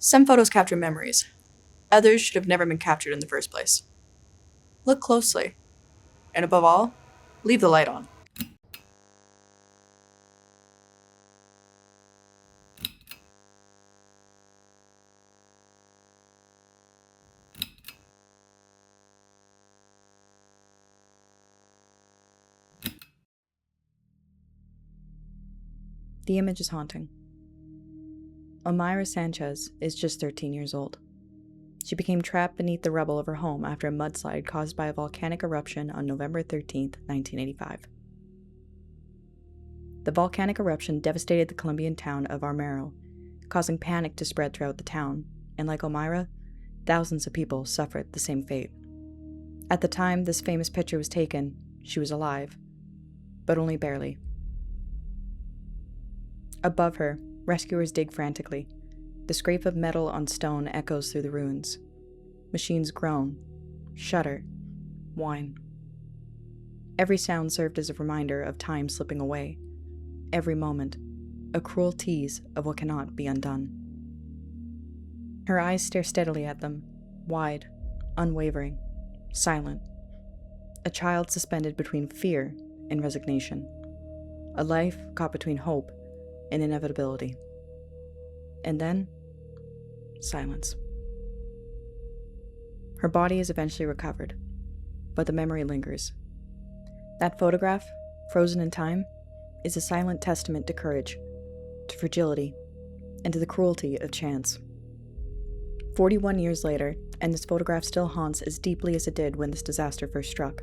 Some photos capture memories. Others should have never been captured in the first place. Look closely. And above all, leave the light on. The image is haunting. Omayra Sanchez is just 13 years old. She became trapped beneath the rubble of her home after a mudslide caused by a volcanic eruption on November 13, 1985. The volcanic eruption devastated the Colombian town of Armero, causing panic to spread throughout the town, and like Omayra, thousands of people suffered the same fate. At the time this famous picture was taken, she was alive, but only barely. Above her, rescuers dig frantically. The scrape of metal on stone echoes through the ruins. Machines groan, shudder, whine. Every sound served as a reminder of time slipping away. Every moment, a cruel tease of what cannot be undone. Her eyes stare steadily at them, wide, unwavering, silent. A child suspended between fear and resignation. A life caught between hope and inevitability. And then, silence. Her body is eventually recovered, but the memory lingers. That photograph, frozen in time, is a silent testament to courage, to fragility, and to the cruelty of chance. 41 years later, and this photograph still haunts as deeply as it did when this disaster first struck.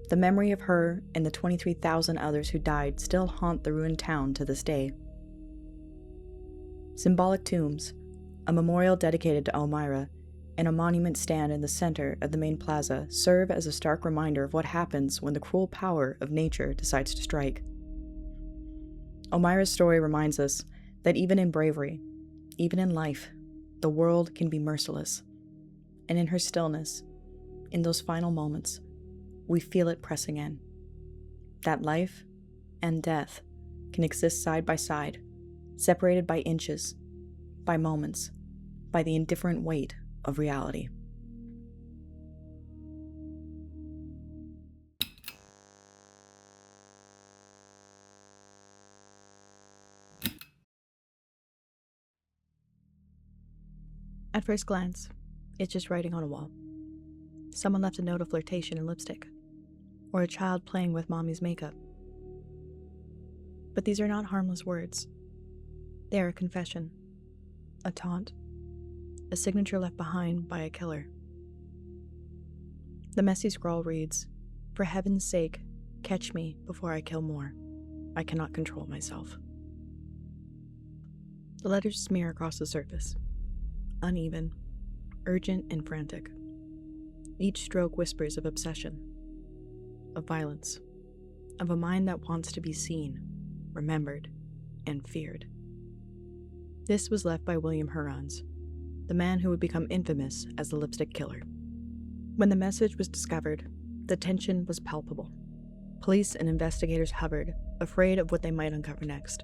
The memory of her and the 23,000 others who died still haunt the ruined town to this day. Symbolic tombs, a memorial dedicated to Omayra, and a monument stand in the center of the main plaza serve as a stark reminder of what happens when the cruel power of nature decides to strike. Omayra's story reminds us that even in bravery, even in life, the world can be merciless. And in her stillness, in those final moments, we feel it pressing in. That life and death can exist side by side, separated by inches, by moments, by the indifferent weight of reality. At first glance, it's just writing on a wall. Someone left a note of flirtation in lipstick, or a child playing with mommy's makeup. But these are not harmless words. They are a confession, a taunt, a signature left behind by a killer. The messy scrawl reads, "For heaven's sake, catch me before I kill more. I cannot control myself." The letters smear across the surface, uneven, urgent, and frantic. Each stroke whispers of obsession, of violence, of a mind that wants to be seen, remembered, and feared. This was left by William Hurons, the man who would become infamous as the lipstick killer. When the message was discovered, the tension was palpable. Police and investigators hovered, afraid of what they might uncover next.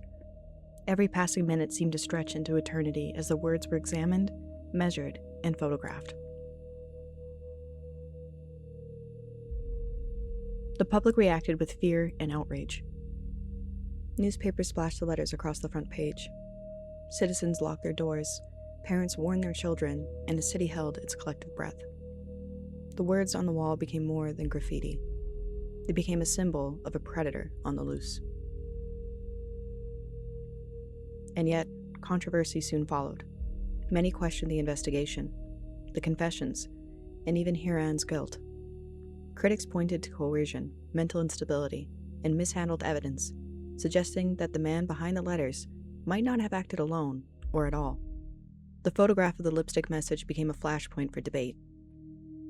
Every passing minute seemed to stretch into eternity as the words were examined, measured, and photographed. The public reacted with fear and outrage. Newspapers splashed the letters across the front page. Citizens locked their doors, parents warned their children, and the city held its collective breath. The words on the wall became more than graffiti. They became a symbol of a predator on the loose. And yet, controversy soon followed. Many questioned the investigation, the confessions, and even Hiron's guilt. Critics pointed to coercion, mental instability, and mishandled evidence, suggesting that the man behind the letters might not have acted alone or at all. The photograph of the lipstick message became a flashpoint for debate.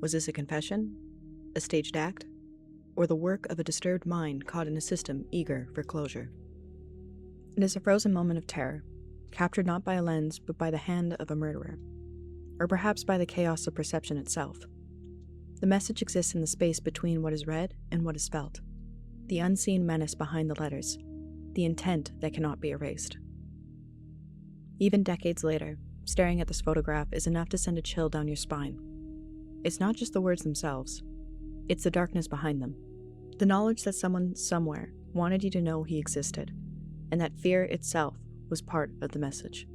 Was this a confession, a staged act, or the work of a disturbed mind caught in a system eager for closure? It is a frozen moment of terror, captured not by a lens but by the hand of a murderer, or perhaps by the chaos of perception itself. The message exists in the space between what is read and what is felt, the unseen menace behind the letters, the intent that cannot be erased. Even decades later, staring at this photograph is enough to send a chill down your spine. It's not just the words themselves, it's the darkness behind them. The knowledge that someone somewhere wanted you to know he existed, and that fear itself was part of the message.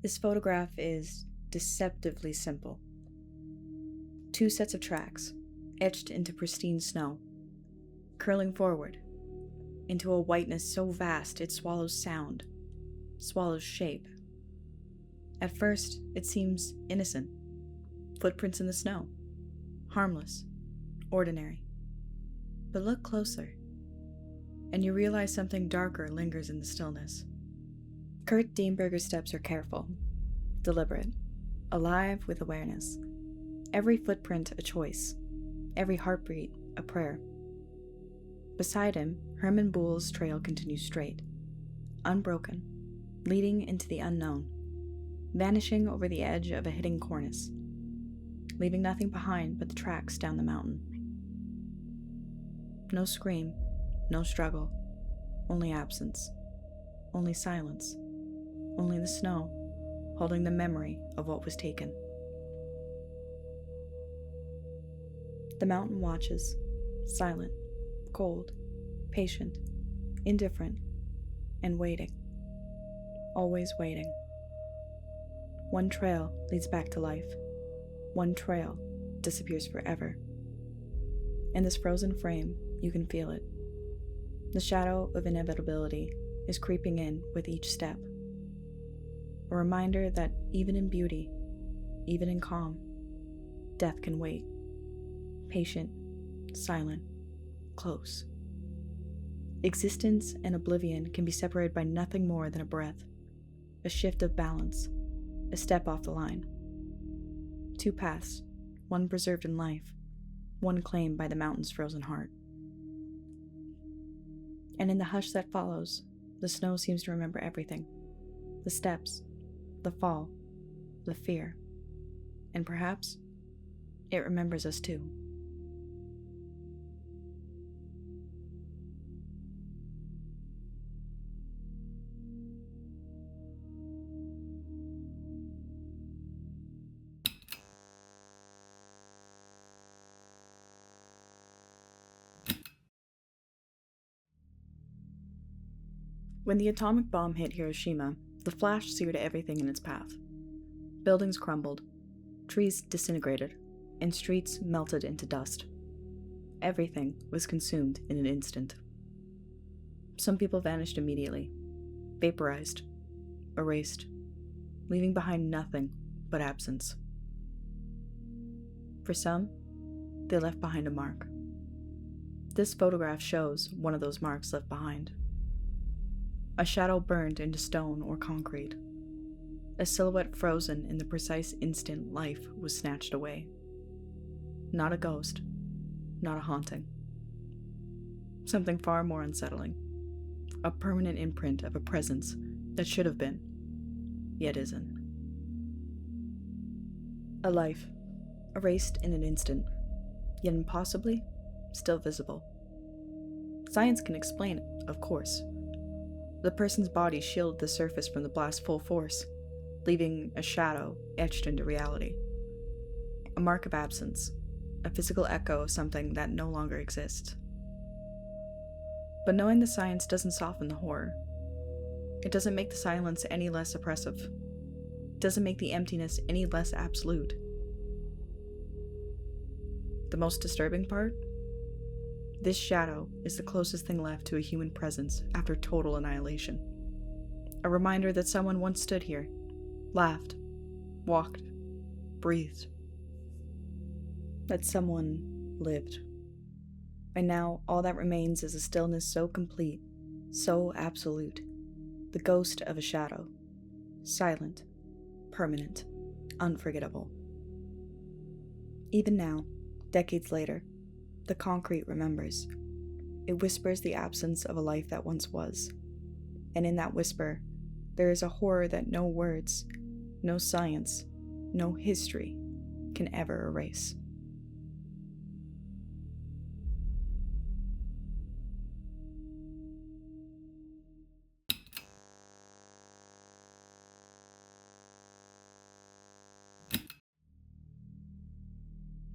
This photograph is deceptively simple. 2 sets of tracks, etched into pristine snow, curling forward into a whiteness so vast it swallows sound, swallows shape. At first, it seems innocent. Footprints in the snow, harmless, ordinary. But look closer, and you realize something darker lingers in the stillness. Kurt Dienberger's steps are careful, deliberate, alive with awareness. Every footprint a choice, every heartbeat a prayer. Beside him, Herman Bull's trail continues straight, unbroken, leading into the unknown, vanishing over the edge of a hidden cornice, leaving nothing behind but the tracks down the mountain. No scream, no struggle, only absence, only silence. Only the snow, holding the memory of what was taken. The mountain watches, silent, cold, patient, indifferent, and waiting. Always waiting. One trail leads back to life. One trail disappears forever. In this frozen frame, you can feel it. The shadow of inevitability is creeping in with each step. A reminder that even in beauty, even in calm, death can wait. Patient, silent, close. Existence and oblivion can be separated by nothing more than a breath, a shift of balance, a step off the line. 2 paths, one preserved in life, one claimed by the mountain's frozen heart. And in the hush that follows, the snow seems to remember everything. The steps, the fall, the fear, and perhaps it remembers us too. When the atomic bomb hit Hiroshima, the flash seared everything in its path. Buildings crumbled, trees disintegrated, and streets melted into dust. Everything was consumed in an instant. Some people vanished immediately, vaporized, erased, leaving behind nothing but absence. For some, they left behind a mark. This photograph shows one of those marks left behind. A shadow burned into stone or concrete. A silhouette frozen in the precise instant life was snatched away. Not a ghost, not a haunting. Something far more unsettling. A permanent imprint of a presence that should have been, yet isn't. A life, erased in an instant, yet impossibly still visible. Science can explain it, of course. The person's body shielded the surface from the blast full force, leaving a shadow etched into reality. A mark of absence, a physical echo of something that no longer exists. But knowing the science doesn't soften the horror. It doesn't make the silence any less oppressive. It doesn't make the emptiness any less absolute. The most disturbing part? This shadow is the closest thing left to a human presence after total annihilation. A reminder that someone once stood here, laughed, walked, breathed. That someone lived. And now all that remains is a stillness so complete, so absolute. The ghost of a shadow. Silent, permanent, unforgettable. Even now, decades later, the concrete remembers. It whispers the absence of a life that once was. And in that whisper, there is a horror that no words, no science, no history can ever erase.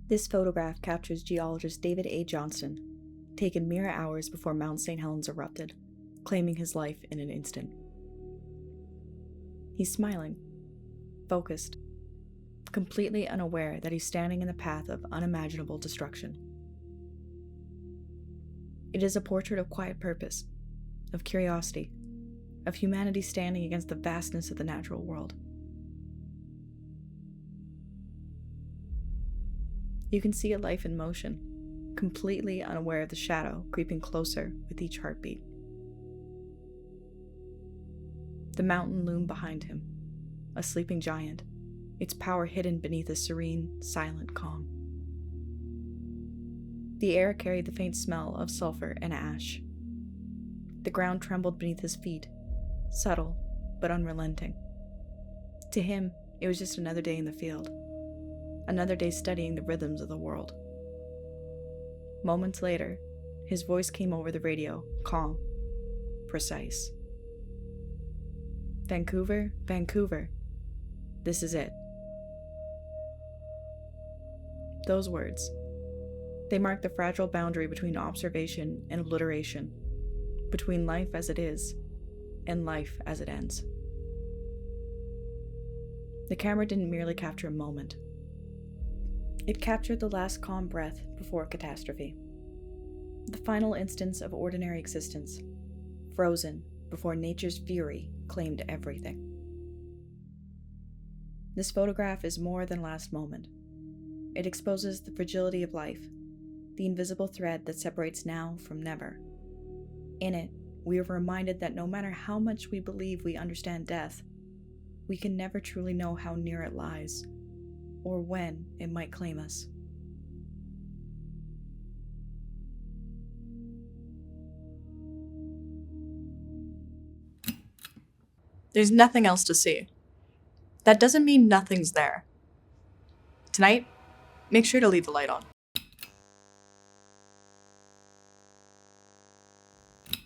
This photograph captures geologist David A. Johnston, taken mere hours before Mount St. Helens erupted, claiming his life in an instant. He's smiling, focused, completely unaware that he's standing in the path of unimaginable destruction. It is a portrait of quiet purpose, of curiosity, of humanity standing against the vastness of the natural world. You can see a life in motion, completely unaware of the shadow creeping closer with each heartbeat. The mountain loomed behind him, a sleeping giant, its power hidden beneath a serene, silent calm. The air carried the faint smell of sulfur and ash. The ground trembled beneath his feet, subtle but unrelenting. To him, it was just another day in the field. Another day studying the rhythms of the world. Moments later, his voice came over the radio, calm, precise. Vancouver, Vancouver. This is it. Those words. They mark the fragile boundary between observation and obliteration, between life as it is and life as it ends. The camera didn't merely capture a moment. It captured the last calm breath before catastrophe. The final instance of ordinary existence, frozen before nature's fury claimed everything. This photograph is more than last moment. It exposes the fragility of life, the invisible thread that separates now from never. In it, we are reminded that no matter how much we believe we understand death, we can never truly know how near it lies, or when it might claim us. There's nothing else to see. That doesn't mean nothing's there. Tonight, make sure to leave the light on.